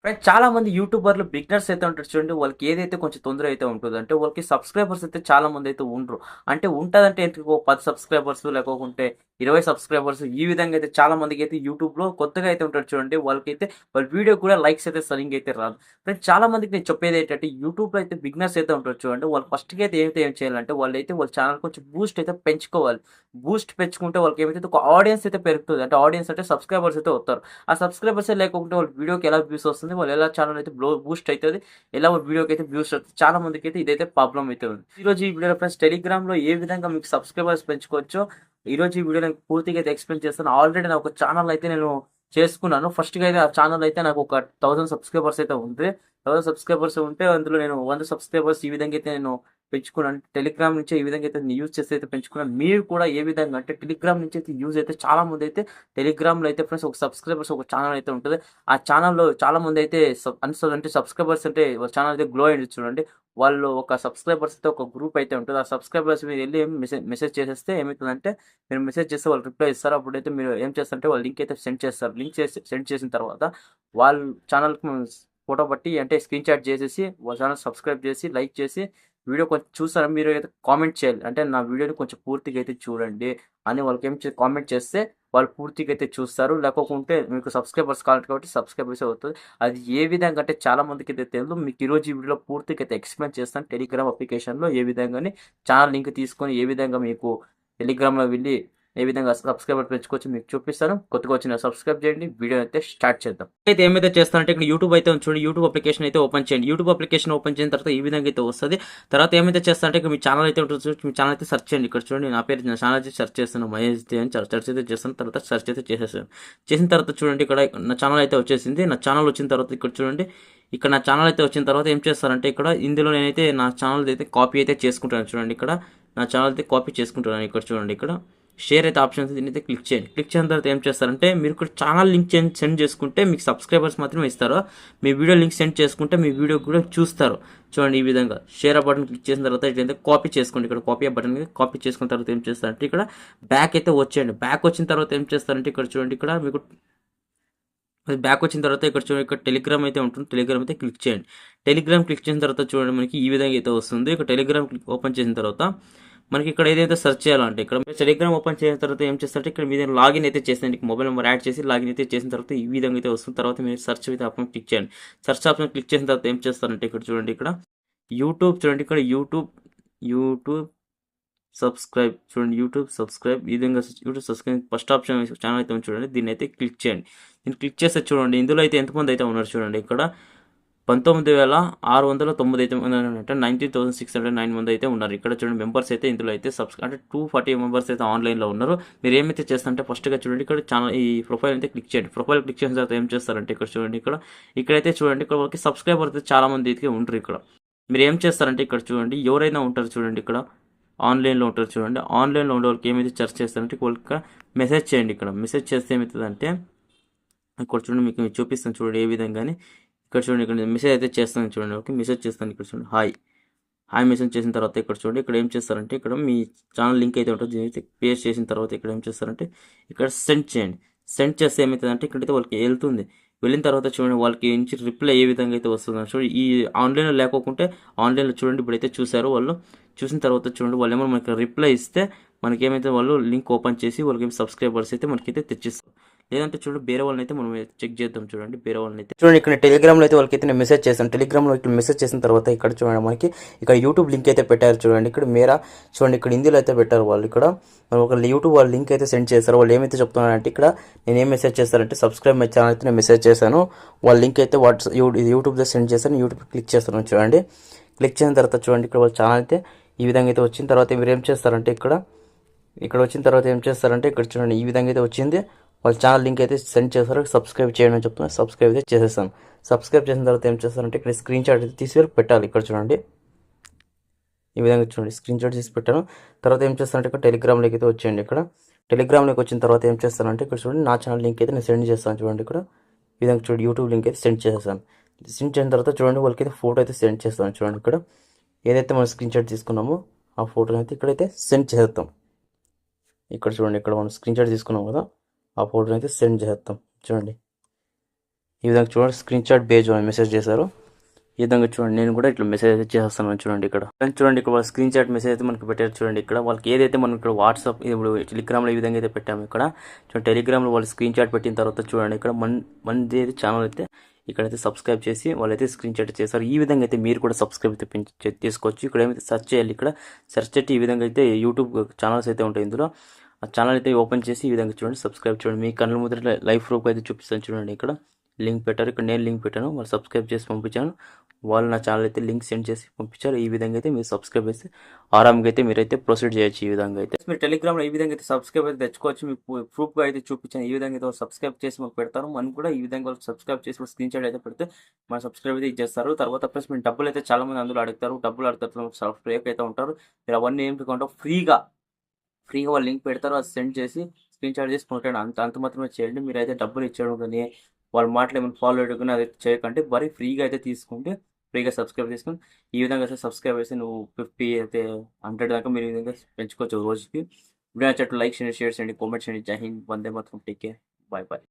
Friends చాలా మంది యూట్యూబర్లు beginners అయితే ఉంటారు చూడండి. వాళ్ళకి ఏదైతే కొంచెం తొందర అయితే ఉంటుందో అంటే వాళ్ళకి సబ్స్క్రైబర్స్ అయితే చాలా మంది అయితే ఉండరు. అంటే ఉంటదంటే ఎందుకో 10 సబ్స్క్రైబర్స్ లేకోకుంటే 20 సబ్స్క్రైబర్స్ ఈ విధంగా అయితే చాలా మందికి అయితే యూట్యూబ్‌లో కొత్తగా అయితే ఉంటారు చూడండి. వాళ్ళకైతే వాళ్ళ వీడియో కూడా లైక్స్ అయితే సరిగ్గా అయితే రాదు. ఫ్రెండ్స్ చాలా మందికి నేను చెప్పేది ఏంటంటే యూట్యూబ్‌లో అయితే బిగినర్స్ అయితే ఉంటారు చూడండి. వాళ్ళు ఫస్ట్‌గా అయితే ఏం చేయాలంటే వాళ్ళైతే వాళ్ళ ఛానెల్ కొంచెం బూస్ట్ అయితే పెంచుకోవాలి. బూస్ట్ పెంచుకుంటే వాళ్ళకి ఏమైతే ఒక ఆడియన్స్ అయితే పెరుగుతది. అంటే ఆడియన్స్ అంటే సబ్స్క్రైబర్స్ అయితే వస్తారు. ఆ సబ్స్క్రైబర్సే లేకుంటే వాళ్ళ వీడియోకి ఎలా వ్యూస్ వస్తుంది, వాళ్ళు ఎలా ఛానల్ అయితే బూస్ట్ అయితది, ఎలా వీడియోకి అయితే వ్యూస్ వస్తది. చాలా మందికైతే ఇదైతే ప్రాబ్లమ్ అయితే ఉంది. ఈరోజు ఈ వీడియోలో ఫ్రెండ్స్ టెలిగ్రామ్‌లో ఏ విధంగా మీకు సబ్స్క్రైబర్స్ పెంచుకోవచ్చో ఈరోజు ఈ వీడియోలో నేను పూర్తిగా అయితే ఎక్స్‌ప్లెయిన్ చేస్తాను. ఆల్రెడీ నాకు ఒక ఛానల్ అయితే నేను చేసుకున్నాను. ఫస్ట్‌గా అయితే ఆ ఛానల్ అయితే నాకు ఒక 1000 సబ్స్క్రైబర్స్ అయితే ఉంది. 1000 సబ్స్క్రైబర్స్ ఉంటే అందులో నేను 100 సబ్స్క్రైబర్స్ ఈ విధంగా అయితే నేను పెంచుకున్నాను. టెలిగ్రామ్ నుంచే ఈ విధంగా అయితే యూజ్ చేసి అయితే పెంచుకున్నాను. మీరు కూడా ఏ విధంగా అంటే టెలిగ్రామ్ నుంచి అయితే యూజ్ అయితే చాలా మంది అయితే టెలిగ్రామ్‌లో అయితే ఫ్రెండ్స్ ఒక సబ్స్క్రైబర్స్ ఒక ఛానల్ అయితే ఉంటది. ఆ ఛానల్‌లో చాలా మంది అయితే అంటే సబ్స్క్రైబర్స్ అంటే వాళ్ళ ఛానల్ అయితే గ్లో అయింది చూడండి. వాళ్ళు ఒక సబ్స్క్రైబర్స్ అయితే ఒక గ్రూప్ అయితే ఉంటది. ఆ సబ్స్క్రైబర్స్ మీరు ఎళ్లి మెసేజ్ చేసేస్తే ఏమైతదంటే మీరు మెసేజ్ చేస్తే వాళ్ళు రిప్లై ఇస్తారు. అప్పుడైతే మీరు ఏం చేస్తారంటే వాళ్ళ లింక్ అయితే సెండ్ చేస్తారు. లింక్ చేసి సెండ్ చేసిన తర్వాత వాళ్ళ ఛానల్‌కి ఫోటో పట్టి అంటే స్క్రీన్ షాట్ చేసేసి వాళ్ళ ఛానల్ సబ్స్క్రైబ్ చేసి, లైక్ చేసి వీడియో కొంచెం చూసారా మీరు అయితే కామెంట్ చేయాలి. అంటే నా వీడియోని కొంచెం పూర్తిగా అయితే చూడండి అని వాళ్ళకేం కామెంట్ చేస్తే వాళ్ళు పూర్తిగా అయితే చూస్తారు. లేకోకుంటే మీకు సబ్స్క్రైబర్స్ కావాలి కాబట్టి సబ్స్క్రైబర్సే అవుతది. అది ఏ విధంగా అంటే చాలా మందికైతే తెలీదు. మీకు ఈరోజు ఈ వీడియోలో పూర్తిగా అయితే ఎక్స్‌ప్లెయిన్ చేస్తాను. టెలిగ్రామ్ అప్లికేషన్‌లో ఏ విధంగాని ఛానల్ లింక్ తీసుకొని ఏ విధంగా మీకు టెలిగ్రామ్‌లో వెళ్లి ఏ విధంగా సబ్స్క్రైబర్ పెంచుకోవచ్చో మీకు చూపిస్తాను. కొత్తగా వచ్చిన సబ్స్క్రైబ్ చేయండి. వీడియో అయితే స్టార్ట్ చేద్దాం. అయితే ఏమైతే చేస్తానంటే ఇక్కడ యూట్యూబ్ అయితే ఉంది చూడండి. యూట్యూబ్ అప్లికేషన్ అయితే ఓపెన్ చేయండి. యూట్యూబ్ అప్లికేషన్ ఓపెన్ చేసిన తర్వాత ఈ విధంగా అయితే వస్తది. తర్వాత ఏమైతే చేస్తానంటే ఇక్కడ మీ ఛానల్ అయితే ఉంటుంది చూడండి. మీ ఛానల్ అయితే సెర్చ్ చేయండి. ఇక్కడ చూడండి నా పేరు నా ఛానల్ అయితే సెర్చ్ చేస్తాను. మహేష్ ది అని సెర్చ్ అయితే చేస్తాను. తర్వాత సెర్చ్ అయితే చేసేసాను. చేసిన తర్వాత చూడండి ఇక్కడ నా ఛానల్ అయితే వచ్చేసింది. నా ఛానల్ వచ్చిన తర్వాత ఇక్కడ చూడండి. ఇక్కడ నా ఛానల్ అయితే వచ్చిన తర్వాత ఏం చేస్తారంటే ఇక్కడ ఇందులో నేనైతే నా ఛానల్ అయితే కాపీ అయితే చేసుకుంటాను చూడండి. ఇక్కడ నా ఛానల్ అయితే కాపీ చేసుకుంటున్నాను. ఇక్కడ చూడండి ఇక్కడ షేర్ అయితే ఆప్షన్ దీని అయితే క్లిక్ చేయండి. క్లిక్ చేసిన తర్వాత ఏం చేస్తారంటే మీరు ఇక్కడ ఛానల్ లింక్ సెండ్ చేసుకుంటే మీకు సబ్స్క్రైబర్స్ మాత్రమే ఇస్తారు. మీ వీడియో లింక్ సెండ్ చేసుకుంటే మీ వీడియో కూడా చూస్తారు. చూడండి ఈ విధంగా షేర్ బటన్ క్లిక్ చేసిన తర్వాత ఇట్లయితే కాపీ చేసుకోండి. ఇక్కడ కాపీ బటన్ కాపీ చేసుకున్న తర్వాత ఏం చేస్తారంటే ఇక్కడ బ్యాక్ అయితే వచ్చేయండి. బ్యాక్ వచ్చిన తర్వాత ఏం చేస్తారంటే ఇక్కడ చూడండి ఇక్కడ మీకు అది బ్యాక్ వచ్చిన తర్వాత ఇక్కడ చూడండి ఇక్కడ టెలిగ్రామ్ అయితే ఉంటుంది. టెలిగ్రామ్ అయితే క్లిక్ చేయండి. టెలిగ్రామ్ క్లిక్ చేసిన తర్వాత చూడండి మనకి ఈ విధంగా అయితే వస్తుంది. ఇక్కడ టెలిగ్రామ్ ఓపెన్ చేసిన తర్వాత మనకి ఇక్కడ ఏదైతే సెర్చ్ చేయాలంటే ఇక్కడ టెలిగ్రామ్ ఓపెన్ చేసిన తర్వాత ఏం చేస్తారంటే ఇక్కడ మీరు లాగిన్ అయితే చేసేయండి. మొబైల్ నెంబర్ యాడ్ చేసి లాగిన్ అయితే చేసిన తర్వాత ఈ విధంగా అయితే వస్తుంది. తర్వాత మీరు సెర్చ్ అయితే ఆప్షన్ క్లిక్ చేయండి. సెర్చ్ ఆప్షన్ క్లిక్ చేసిన తర్వాత ఏం చేస్తారంటే ఇక్కడ చూడండి ఇక్కడ యూట్యూబ్ చూడండి ఇక్కడ యూట్యూబ్ సబ్స్క్రైబ్ చూడండి. యూట్యూబ్ సబ్స్క్రైబ్ ఈ విధంగా YouTube subscribe first option channel అయితే ఉంది చూడండి. దీన్ని అయితే క్లిక్ చేయండి. దీన్ని క్లిక్ చేస్తే చూడండి ఇందులో అయితే ఎంతమంది అయితే ఉన్నారు చూడండి. ఇక్కడ 19,609 అయితే ఉన్నారంటే 19,609 మంది అయితే ఉన్నారు. ఇక్కడ చూడండి మెంబర్స్ అయితే ఇందులో అయితే అంటే 240 మెంబర్స్ అయితే ఆన్లైన్లో ఉన్నారు. మీరు ఏమైతే చేస్తారంటే ఫస్ట్గా చూడండి ఇక్కడ ఛానల్ ఈ ప్రొఫైల్ అయితే క్లిక్ చేయండి. ప్రొఫైల్ క్లిక్ చేసిన తర్వాత ఏం చేస్తారంటే ఇక్కడ చూడండి ఇక్కడైతే చూడండి ఇక్కడ వాళ్ళకి సబ్స్క్రైబర్ అయితే చాలా మంది అయితే ఉంటారు. ఇక్కడ మీరు ఏం చేస్తారంటే ఇక్కడ చూడండి ఎవరైనా ఉంటారు చూడండి ఇక్కడ ఆన్లైన్లో ఉంటారు చూడండి. ఆన్లైన్లో ఉండే వాళ్ళకి ఏమైతే సెర్చ్ చేస్తారంటే వాళ్ళకి మెసేజ్ చేయండి. ఇక్కడ మెసేజ్ చేస్తే ఏమవుతుందంటే ఇక్కడ చూడండి మీకు చూపిస్తాను చూడండి ఏ విధంగానే ఇక్కడ చూడండి ఇక్కడ మెసేజ్ అయితే చేస్తాను చూడండి. ఓకే మెసేజ్ చేస్తాను ఇక్కడ చూడండి హాయ్ మెసేజ్ చేసిన తర్వాత ఇక్కడ చూడండి ఇక్కడ ఏం చేస్తారంటే ఇక్కడ మీ ఛానల్ లింక్ అయితే ఉంటుంది. దీని అయితే పేస్ట్ చేసిన తర్వాత ఇక్కడ ఏం చేస్తారంటే ఇక్కడ సెండ్ చేయండి. సెండ్ చేస్తే ఏమవుతుందంటే ఇక్కడైతే వాళ్ళకి వెళ్తుంది. వెళ్ళిన తర్వాత చూడండి వాళ్ళకి నుంచి రిప్లై ఏ విధంగా అయితే వస్తుందో చూడండి. ఈ ఆన్లైన్లో లేకోకుంటే ఆన్లైన్లో చూడండి ఇప్పుడైతే చూసారు వాళ్ళు. చూసిన తర్వాత చూడండి వాళ్ళు ఏమో మనకి రిప్లై ఇస్తే మనకేమైతే వాళ్ళు లింక్ ఓపెన్ చేసి వాళ్ళకి సబ్స్క్రైబర్స్ అయితే మనకైతే తెచ్చిస్తారు. లేదంటే చూడండి వేరే వాళ్ళని అయితే మనం చెక్ చేద్దాం చూడండి. వేరే వాళ్ళని అయితే చూడండి ఇక్కడ టెలిగ్రామ్లో అయితే వాళ్ళకి అయితే నేను మెసేజ్ చేస్తాను. టెలిగ్రామ్లో ఇక్కడ మెసేజ్ చేసిన తర్వాత ఇక్కడ చూడండి మనకి ఇక్కడ యూట్యూబ్ లింక్ అయితే పెట్టారు చూడండి. ఇక్కడ చూడండి ఇక్కడ హిందీలో అయితే పెట్టారు వాళ్ళు. ఇక్కడ ఒక యూట్యూబ్ వాళ్ళ లింక్ అయితే సెండ్ చేస్తారు. వాళ్ళు ఏమైతే చెప్తున్నారంటే ఇక్కడ నేను ఏం మెసేజ్ చేస్తానంటే సబ్స్క్రైబ్ మై ఛానల్ అయితే నేను మెసేజ్ చేశాను. వాళ్ళ లింక్ అయితే యూట్యూబ్లో సెండ్ చేస్తాను. యూట్యూబ్ క్లిక్ చేస్తాను చూడండి. క్లిక్ చేసిన తర్వాత చూడండి ఇక్కడ వాళ్ళ ఛానల్ అయితే ఈ విధంగా అయితే వచ్చిన తర్వాత మీరు ఏం చేస్తారంటే ఇక్కడ వచ్చిన తర్వాత ఏం చేస్తారంటే ఇక్కడ చూడండి ఈ విధంగా అయితే వచ్చింది. వాళ్ళ ఛానల్ లింక్ అయితే సెండ్ చేస్తారు. సబ్స్క్రైబ్ చేయడం అని చెప్తున్నారు. సబ్స్క్రైబ్ అయితే చేసేస్తాను. సబ్స్క్రైబ్ చేసిన తర్వాత ఏం చేస్తారంటే ఇక్కడ స్క్రీన్ షాట్ అయితే తీసి పెట్టాలి. ఇక్కడ చూడండి ఈ విధంగా చూడండి స్క్రీన్ షాట్ తీసి పెట్టాను. తర్వాత ఏం చేస్తారంటే ఇక్కడ టెలిగ్రామ్లోకి అయితే వచ్చేయండి. ఇక్కడ టెలిగ్రామ్లోకి వచ్చిన తర్వాత ఏం చేస్తానంటే ఇక్కడ చూడండి నా ఛానల్ లింక్ అయితే నేను సెండ్ చేస్తాను చూడండి. ఇక్కడ ఈ విధంగా చూడండి యూట్యూబ్ లింక్ అయితే సెండ్ చేసేస్తాను. సెండ్ చేసిన తర్వాత చూడండి వాళ్ళకి అయితే ఫోటో అయితే సెండ్ చేస్తాను చూడండి. ఇక్కడ ఏదైతే మనం స్క్రీన్ షాట్ తీసుకున్నామో ఆ ఫోటోని అయితే ఇక్కడైతే సెండ్ చేస్తాం. ఇక్కడ చూడండి ఇక్కడ మనం స్క్రీన్ షాట్ తీసుకున్నాం కదా ఆ ఫోటోని అయితే సెండ్ చేస్తాం చూడండి. ఈ విధంగా చూడండి, స్క్రీన్ షాట్ బేజ్ అని మెసేజ్ చేశారు. ఈ విధంగా చూడండి, నేను కూడా ఇట్లా మెసేజ్ అయితే చేస్తాను చూడండి ఇక్కడ. చూడండి ఇక్కడ వాళ్ళ స్క్రీన్ షాట్ మెసేజ్ అయితే మనకి పెట్టారు చూడండి. ఇక్కడ వాళ్ళకి ఏదైతే మనం ఇక్కడ వాట్సాప్ ఇప్పుడు టెలిగ్రామ్లో ఈ విధంగా అయితే పెట్టాము ఇక్కడ చూడండి. టెలిగ్రామ్లో వాళ్ళు స్క్రీన్ షాట్ పెట్టిన తర్వాత చూడండి ఇక్కడ మనది అయితే ఛానల్ అయితే ఇక్కడైతే సబ్స్క్రైబ్ చేసి వాళ్ళైతే స్క్రీన్ షాట్ చేస్తారు. ఈ విధంగా అయితే మీరు కూడా సబ్స్క్రైబ్ అయితే తీసుకోవచ్చు. ఇక్కడ ఏమైతే సెర్చ్ చేయాలి, ఇక్కడ సెర్చ్ చేసి ఈ విధంగా అయితే యూట్యూబ్ ఛానల్స్ అయితే ఉంటాయి ఇందులో. ఆ ఛానల్ అయితే ఓపెన్ చేసి ఈ విధంగా చూడండి, సబ్స్క్రైబ్ చూడండి. మీ కళ్ళ ముద్ర లైవ్ ప్రూఫ్ అయితే చూపిస్తాను చూడండి. ఇక్కడ లింక్ పెట్టారు, ఇక్కడ నేను లింక్ పెట్టాను, వాళ్ళు సబ్స్క్రైబ్ చేసి పంపించాను. వాళ్ళు నా ఛానల్ అయితే లింక్ సెండ్ చేసి పంపించారు. ఈ విధంగా అయితే మీరు సబ్స్క్రైబ్ చేసి ఆరామ్గా అయితే మీరైతే ప్రొసీడ్ చేయొచ్చు. ఈ విధంగా అయితే మీరు టెలిగ్రామ్లో ఈ విధంగా అయితే సబ్స్క్రైబ్ అయితే తెచ్చుకోవచ్చు. మీకు ప్రూఫ్గా అయితే చూపించాను. ఈ విధంగా అయితే సబ్స్క్రైబ్ చేసి మాకు పెడతారు. మనం కూడా ఈ విధంగా వాళ్ళు సబ్స్క్రైబ్ చేసి స్క్రీన్ షాట్ అయితే పెడితే మన సబ్స్క్రైబ్ అయితే ఇచ్చేస్తారు. తర్వాత ప్లస్ మీరు డబ్బులు అయితే చాలా మంది అందులో అడుగుతారు. డబ్బులు అడుగుతారు, ఫ్రీగా అయితే ఉంటారు. మీరు అవన్నీ ఏం కొంటారు, ఫ్రీగా వాళ్ళు లింక్ పెడతారు, అది సెండ్ చేసి స్క్రీన్ షాట్ చేసి పంపండి. అంత మాత్రమే చేయండి. మీరు అయితే డబ్బులు ఇచ్చేయడం కానీ వాళ్ళ మాటలు ఏమైనా ఫాలో అయ్యడం కానీ అది చేయకండి. మరి ఫ్రీగా అయితే తీసుకుంటే ఫ్రీగా సబ్స్క్రైబ్ చేసుకుని ఈ విధంగా అయితే సబ్స్క్రైబ్ చేసి నువ్వు 50 అయితే 100 దాకా మీరు ఈ విధంగా పెంచుకోవచ్చు రోజుకి. వీడియో నచ్చినట్టు లైక్ చేయండి, షేర్ చేయండి, కామెంట్ చేయండి. జై Hind, Vande Mataram, take care, bye bye.